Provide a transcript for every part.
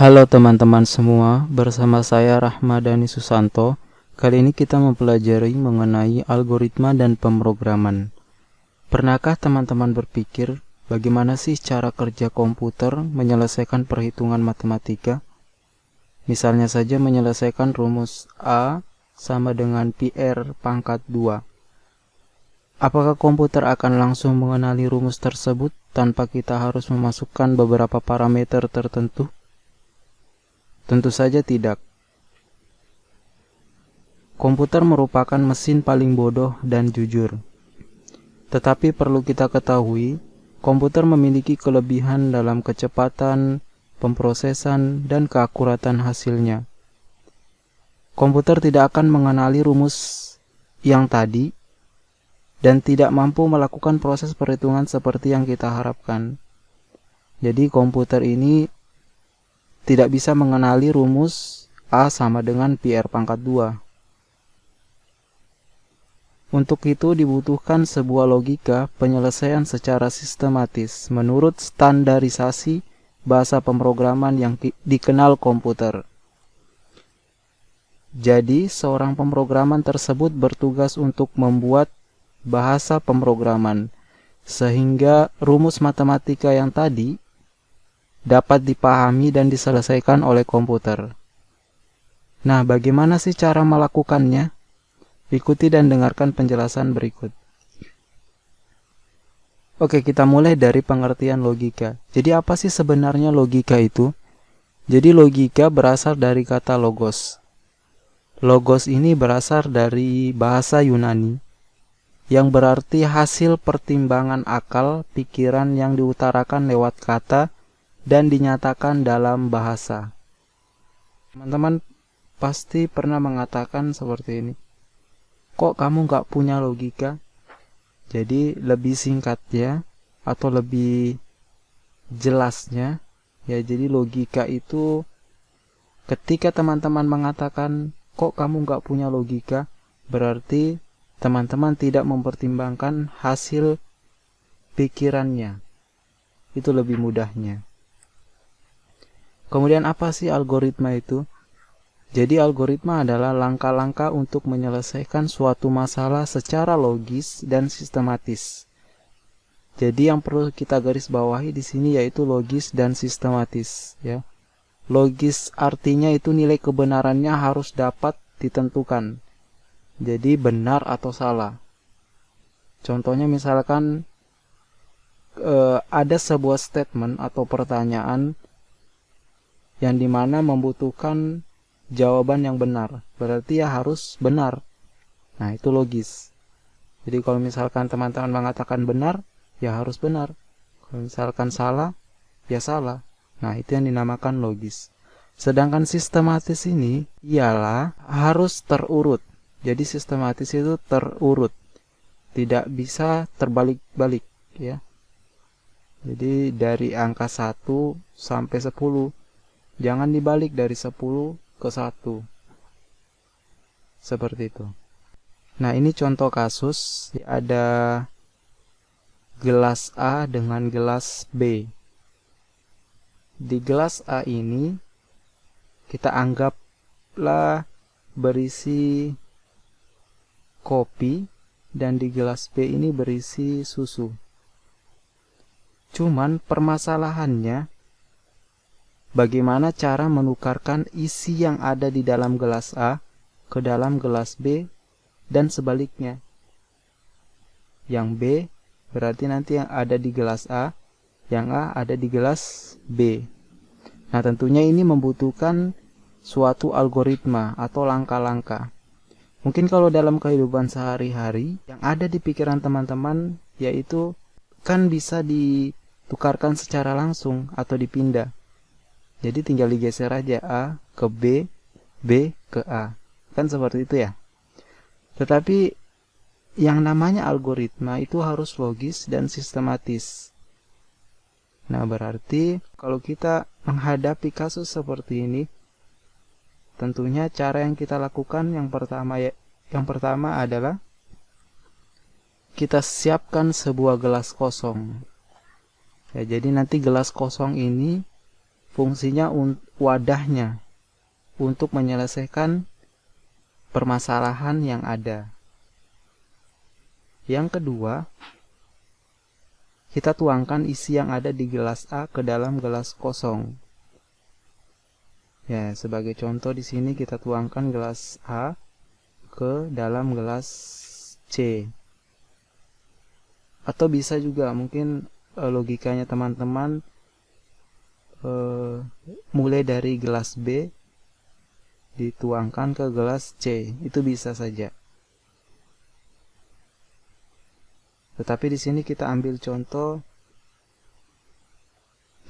Halo teman-teman semua, bersama saya Rahmadani Susanto. Kali ini kita mempelajari mengenai algoritma dan pemrograman. Pernahkah teman-teman berpikir bagaimana sih cara kerja komputer menyelesaikan perhitungan matematika? Misalnya saja menyelesaikan rumus A sama dengan PR pangkat 2. Apakah komputer akan langsung mengenali rumus tersebut tanpa kita harus memasukkan beberapa parameter tertentu? Tentu saja tidak. Komputer merupakan mesin paling bodoh dan jujur. Tetapi perlu kita ketahui, komputer memiliki kelebihan dalam kecepatan, pemrosesan, dan keakuratan hasilnya. Komputer tidak akan mengenali rumus yang tadi dan tidak mampu melakukan proses perhitungan seperti yang kita harapkan. Jadi komputer ini tidak bisa mengenali rumus A sama dengan PR pangkat 2. Untuk itu dibutuhkan sebuah logika penyelesaian secara sistematis menurut standarisasi bahasa pemrograman yang dikenal komputer. Jadi, seorang pemrograman tersebut bertugas untuk membuat bahasa pemrograman, sehingga rumus matematika yang tadi dapat dipahami dan diselesaikan oleh komputer. Nah, bagaimana sih cara melakukannya? Ikuti dan dengarkan penjelasan berikut. Oke, kita mulai dari pengertian logika. Jadi apa sih sebenarnya logika itu? Jadi logika berasal dari kata logos. Logos ini berasal dari bahasa Yunani yang berarti hasil pertimbangan akal, pikiran yang diutarakan lewat kata dan dinyatakan dalam bahasa. Teman-teman pasti pernah mengatakan seperti ini. Kok kamu gak punya logika? Jadi lebih singkatnya atau lebih jelasnya, ya jadi logika itu ketika teman-teman mengatakan kok kamu gak punya logika, berarti teman-teman tidak mempertimbangkan hasil pikirannya. Itu lebih mudahnya. Kemudian apa sih algoritma itu? Jadi algoritma adalah langkah-langkah untuk menyelesaikan suatu masalah secara logis dan sistematis. Jadi yang perlu kita garis bawahi di sini yaitu logis dan sistematis, ya. Logis artinya itu nilai kebenarannya harus dapat ditentukan. Jadi benar atau salah. Contohnya misalkan ada sebuah statement atau pertanyaan yang dimana membutuhkan jawaban yang benar, berarti ya harus benar. Nah, itu logis. Jadi kalau misalkan teman-teman mengatakan benar, ya harus benar. Kalau misalkan salah, ya salah. Nah, itu yang dinamakan logis. Sedangkan sistematis ini ialah harus terurut. Jadi sistematis itu terurut, tidak bisa terbalik-balik, ya. Jadi dari angka 1 sampai 10, jangan dibalik dari 10 ke 1. Seperti itu. Nah, ini contoh kasus. Ada gelas A dengan gelas B. Di gelas A ini kita anggaplah berisi kopi dan di gelas B ini berisi susu. Cuman permasalahannya bagaimana cara menukarkan isi yang ada di dalam gelas A ke dalam gelas B dan sebaliknya. Yang B berarti nanti yang ada di gelas A, yang A ada di gelas B. Nah, tentunya ini membutuhkan suatu algoritma atau langkah-langkah. Mungkin kalau dalam kehidupan sehari-hari yang ada di pikiran teman-teman yaitu kan bisa ditukarkan secara langsung atau dipindah. Jadi tinggal digeser aja A ke B, B ke A. Kan seperti itu ya. Tetapi yang namanya algoritma itu harus logis dan sistematis. Nah, berarti kalau kita menghadapi kasus seperti ini, tentunya cara yang kita lakukan yang pertama adalah kita siapkan sebuah gelas kosong. Ya, jadi nanti gelas kosong ini fungsinya wadahnya untuk menyelesaikan permasalahan yang ada. Yang kedua, kita tuangkan isi yang ada di gelas A ke dalam gelas kosong. Ya, sebagai contoh di sini kita tuangkan gelas A ke dalam gelas C. Atau bisa juga mungkin logikanya teman-teman mulai dari gelas B dituangkan ke gelas C, itu bisa saja. Tetapi di sini kita ambil contoh,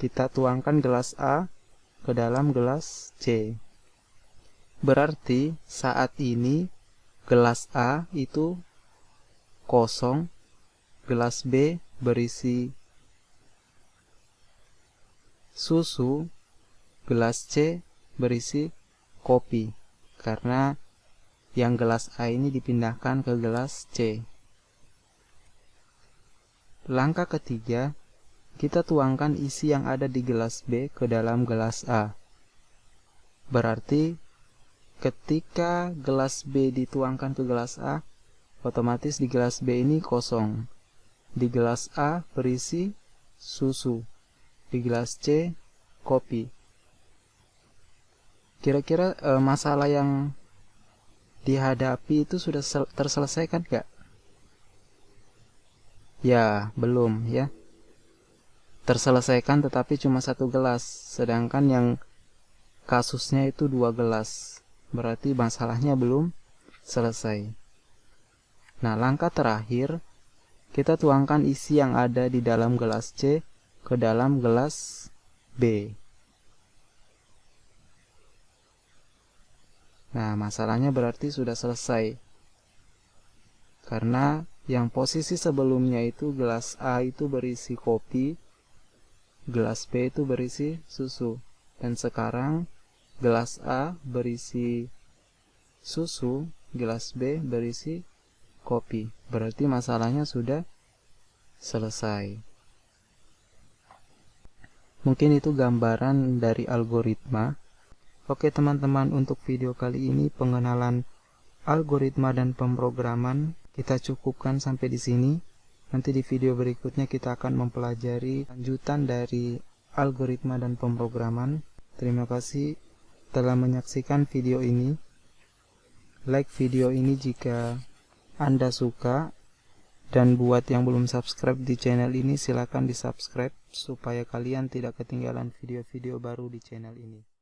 kita tuangkan gelas A ke dalam gelas C. Berarti saat ini gelas A itu kosong, gelas B berisi susu, gelas C berisi kopi, karena yang gelas A ini dipindahkan ke gelas C. Langkah ketiga, kita tuangkan isi yang ada di gelas B ke dalam gelas A. Berarti ketika gelas B dituangkan ke gelas A, otomatis di gelas B ini kosong. Di gelas A berisi susu, di gelas C kopi. Kira-kira masalah yang dihadapi itu sudah terselesaikan gak? Ya, belum ya. Terselesaikan tetapi cuma 1 gelas, sedangkan yang kasusnya itu 2 gelas. Berarti masalahnya belum selesai. Nah, langkah terakhir, kita tuangkan isi yang ada di dalam gelas C ke dalam gelas B. Nah, masalahnya berarti sudah selesai. Karena yang posisi sebelumnya itu gelas A itu berisi kopi, gelas B itu berisi susu. Dan sekarang gelas A berisi susu, gelas B berisi kopi. Berarti masalahnya sudah selesai. Mungkin itu gambaran dari algoritma. Oke teman-teman, untuk video kali ini pengenalan algoritma dan pemrograman kita cukupkan sampai di sini. Nanti di video berikutnya kita akan mempelajari lanjutan dari algoritma dan pemrograman. Terima kasih telah menyaksikan video ini. Like video ini jika Anda suka, dan buat yang belum subscribe di channel ini silakan di subscribe supaya kalian tidak ketinggalan video-video baru di channel ini.